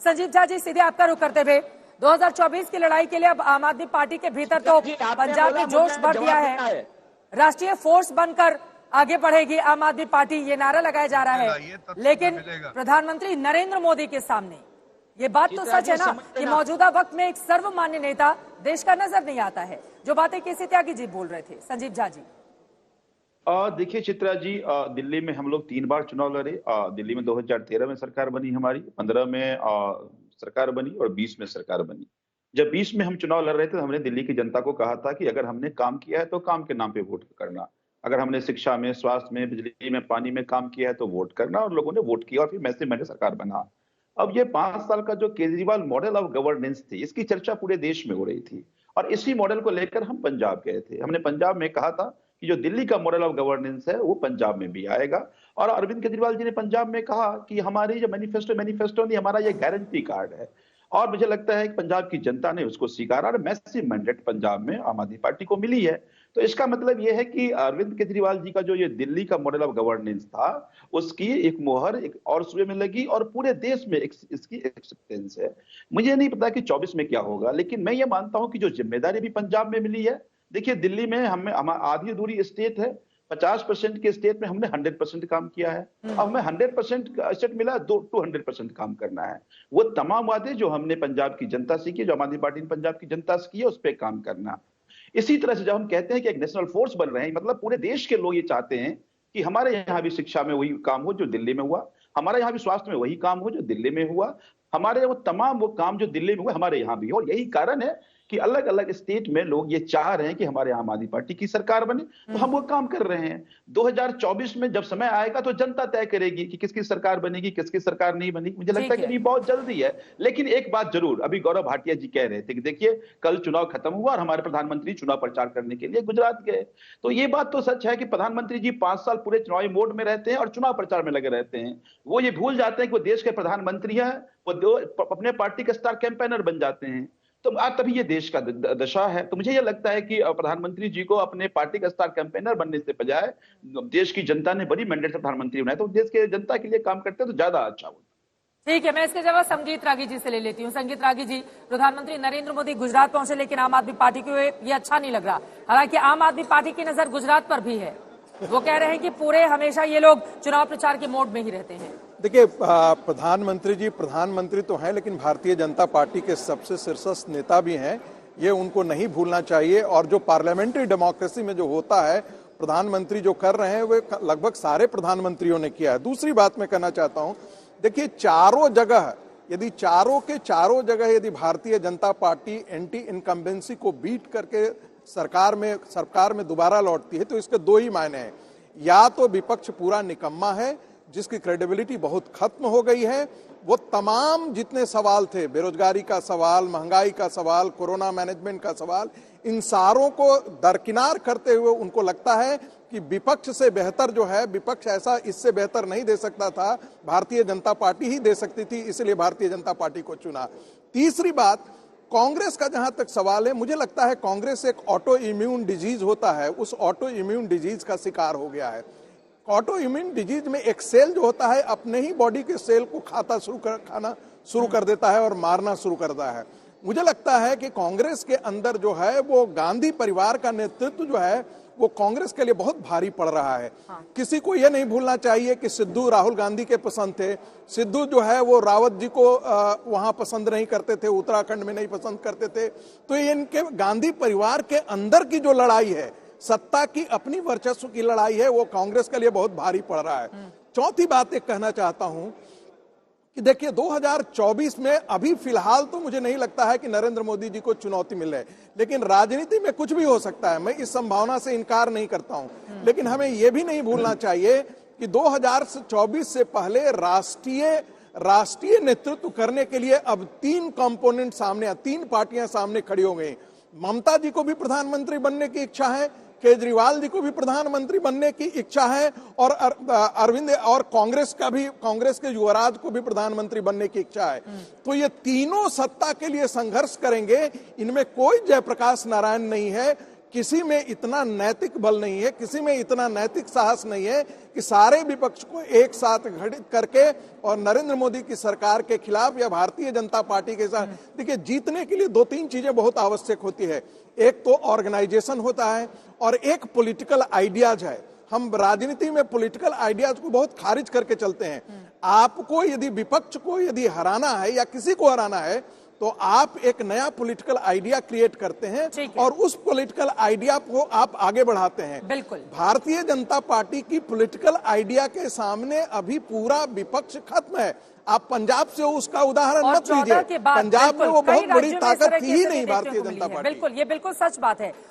संजीव झा जी, सीधे आपका रुख करते हुए 2024 की लड़ाई के लिए अब आम आदमी पार्टी के भीतर तो पंजाब में जोश बढ़ गया है। राष्ट्रीय फोर्स बनकर आगे बढ़ेगी आम आदमी पार्टी, ये नारा लगाया जा रहा है। लेकिन प्रधानमंत्री नरेंद्र मोदी के सामने ये बात तो सच है ना कि मौजूदा वक्त में एक सर्वमान्य नेता देश का नजर नहीं आता है, जो बातें केसी त्यागी जी बोल रहे थे। संजीव झा जी, देखिए चित्रा जी, दिल्ली में हम लोग 3 बार चुनाव लड़े। दिल्ली में 2013 में सरकार बनी हमारी, 15 में सरकार बनी और 20 में सरकार बनी। जब 20 में हम चुनाव लड़ रहे थे तो हमने दिल्ली की जनता को कहा था कि अगर हमने काम किया है तो काम के नाम पे वोट करना, अगर हमने शिक्षा में, स्वास्थ्य में, बिजली में, पानी में काम किया है तो वोट करना। और लोगों ने वोट किया और फिर मैंने सरकार बना। अब ये 5 साल का जो केजरीवाल मॉडल ऑफ गवर्नेंस थी, इसकी चर्चा पूरे देश में हो रही थी और इसी मॉडल को लेकर हम पंजाब गए थे। हमने पंजाब में कहा था कि जो दिल्ली का मॉडल ऑफ गवर्नेंस है वो पंजाब में भी आएगा। और अरविंद केजरीवाल जी ने पंजाब में कहा कि हमारी जो मैनिफेस्टो नहीं, हमारा ये गारंटी कार्ड है। और मुझे लगता है कि पंजाब की जनता ने उसको स्वीकारा और मैसिव मैंडेट पंजाब में आम आदमी पार्टी को मिली है। तो इसका मतलब यह है कि अरविंद केजरीवाल जी का जो ये दिल्ली का मॉडल ऑफ गवर्नेंस था, उसकी एक मोहर एक और सूबे में लगी और पूरे देश में इसकी एक्सेप्टेंस है। मुझे नहीं पता कि 24 में क्या होगा, लेकिन मैं ये मानता हूं कि जो जिम्मेदारी भी पंजाब में मिली है। देखिए, दिल्ली में हमें आधी अधूरी स्टेट है, 50% के स्टेट में हमने 100% काम किया है। अब हमें 100% स्टेट मिला, 200% काम करना है। वो तमाम वादे जो हमने पंजाब की जनता से किए, जो आम आदमी पार्टी ने पंजाब की जनता से किए, उस पर काम करना। इसी तरह से जब हम कहते हैं कि एक नेशनल फोर्स बन रहे हैं, मतलब पूरे देश के लोग ये चाहते हैं कि हमारे यहाँ भी शिक्षा में वही काम हो जो दिल्ली में हुआ, हमारे यहाँ भी स्वास्थ्य में वही काम हो जो दिल्ली में हुआ, हमारे वो तमाम वो काम जो दिल्ली में हुए हमारे यहाँ भी हो। यही कारण है कि अलग अलग स्टेट में लोग ये चाह रहे हैं कि हमारे आम आदमी पार्टी की सरकार बने, तो हम वो काम कर रहे हैं। 2024 में जब समय आएगा तो जनता तय करेगी कि किसकी सरकार बनेगी, किसकी सरकार नहीं बनेगी। मुझे लगता है कि अभी बहुत जल्दी है। लेकिन एक बात जरूर, अभी गौरव भाटिया जी कह रहे थे कि देखिए कल चुनाव खत्म हुआ और हमारे प्रधानमंत्री चुनाव प्रचार करने के लिए गुजरात गए। तो ये बात तो सच है कि प्रधानमंत्री जी 5 साल पूरे चुनावी मोड में रहते हैं और चुनाव प्रचार में लगे रहते हैं। वो ये भूल जाते हैं कि वो देश के प्रधानमंत्री हैं, वो अपने पार्टी के स्टार कैंपेनर बन जाते हैं। तो आज तभी ये देश का दशा है। तो मुझे ये लगता है कि प्रधानमंत्री जी को अपने पार्टी का स्टार कैंपेनर बनने से बजाय देश की जनता ने बड़ी मैंडेट से प्रधानमंत्री बनाया, तो देश के जनता के लिए काम करते तो ज्यादा अच्छा होता। ठीक है, मैं इसके जवाब संगीत रागी जी से ले लेती हूँ। संगीत रागी जी, प्रधानमंत्री नरेंद्र मोदी गुजरात पहुंचे, लेकिन आम आदमी पार्टी को ये अच्छा नहीं लग रहा। हालांकि आम आदमी पार्टी की नजर गुजरात पर भी है। वो कह रहे हैं कि पूरे हमेशा ये लोग चुनाव प्रचार के मोड में ही रहते हैं। देखिए, प्रधानमंत्री जी प्रधानमंत्री तो हैं, लेकिन भारतीय जनता पार्टी के सबसे शीर्षस्थ नेता भी हैं। ये उनको नहीं भूलना चाहिए। और जो पार्लियामेंट्री डेमोक्रेसी में जो होता है, प्रधानमंत्री जो कर रहे हैं वो लगभग सारे प्रधानमंत्रियों ने किया है। दूसरी बात मैं कहना चाहता हूं, देखिए चारों जगह यदि Bharatiya Janata party anti incumbency को बीट करके सरकार में दोबारा लौटती है तो इसके 2 ही मायने हैं। या तो विपक्ष पूरा निकम्मा है जिसकी क्रेडिबिलिटी बहुत खत्म हो गई है, वो तमाम जितने सवाल थे, बेरोजगारी का सवाल, महंगाई का सवाल, कोरोना मैनेजमेंट का सवाल, इन सारों को दरकिनार करते हुए उनको लगता है कि विपक्ष से बेहतर जो है, विपक्ष ऐसा इससे बेहतर नहीं दे सकता था, भारतीय जनता पार्टी ही दे सकती थी, इसलिए भारतीय जनता पार्टी को चुना। तीसरी बात, कांग्रेस का जहां तक सवाल है, मुझे लगता है कांग्रेस एक ऑटो इम्यून डिजीज होता है, उस ऑटो इम्यून डिजीज का शिकार हो गया है। ऑटो इम्यून डिजीज में एक सेल जो होता है अपने ही बॉडी के सेल को खाना शुरू कर देता है और मारना शुरू करता है। मुझे लगता है कि कांग्रेस के अंदर जो है वो गांधी परिवार का नेतृत्व जो है वो कांग्रेस के लिए बहुत भारी पड़ रहा है। किसी को यह नहीं भूलना चाहिए कि सिद्धू राहुल गांधी के पसंद थे। सिद्धू जो है वो रावत जी को वहां पसंद नहीं करते थे, उत्तराखंड में नहीं पसंद करते थे। तो इनके गांधी परिवार के अंदर की जो लड़ाई है, सत्ता की अपनी वर्चस्व की लड़ाई है, वो कांग्रेस के लिए बहुत भारी पड़ रहा है। चौथी बात एक कहना चाहता हूं कि देखिए 2024 में अभी फिलहाल तो मुझे नहीं लगता है कि नरेंद्र मोदी जी को चुनौती मिल रही है, लेकिन राजनीति में कुछ भी हो सकता है, मैं इस संभावना से इनकार नहीं करता हूं। लेकिन हमें यह भी नहीं भूलना चाहिए कि 2024 से पहले राष्ट्रीय नेतृत्व करने के लिए अब 3 कंपोनेंट सामने, 3 पार्टियां सामने खड़ी हो गई। ममता जी को भी प्रधानमंत्री बनने की इच्छा है, केजरीवाल जी को भी प्रधानमंत्री बनने की इच्छा है, और अरविंद और कांग्रेस के युवराज को भी प्रधानमंत्री बनने की इच्छा है। तो ये तीनों सत्ता के लिए संघर्ष करेंगे। इनमें कोई जयप्रकाश नारायण नहीं है। किसी में इतना नैतिक बल नहीं है, किसी में इतना नैतिक साहस नहीं है कि सारे विपक्ष को एक साथ घटित करके और नरेंद्र मोदी की सरकार के खिलाफ या भारतीय जनता पार्टी के साथ। देखिए, जीतने के लिए 2-3 चीजें बहुत आवश्यक होती है। एक तो ऑर्गेनाइजेशन होता है और एक पॉलिटिकल आइडियाज है। हम राजनीति में पॉलिटिकल आइडियाज को बहुत खारिज करके चलते हैं। आपको यदि विपक्ष को यदि हराना है या किसी को हराना है तो आप एक नया पॉलिटिकल आइडिया क्रिएट करते हैं और उस पॉलिटिकल आइडिया को आप आगे बढ़ाते हैं। बिल्कुल। भारतीय जनता पार्टी की पॉलिटिकल आइडिया के सामने अभी पूरा विपक्ष खत्म है। आप पंजाब से उसका उदाहरण मत लीजिए, पंजाब में वो बहुत बड़ी ताकत थी ही नहीं भारतीय जनता पार्टी। बिल्कुल, ये बिल्कुल सच बात है।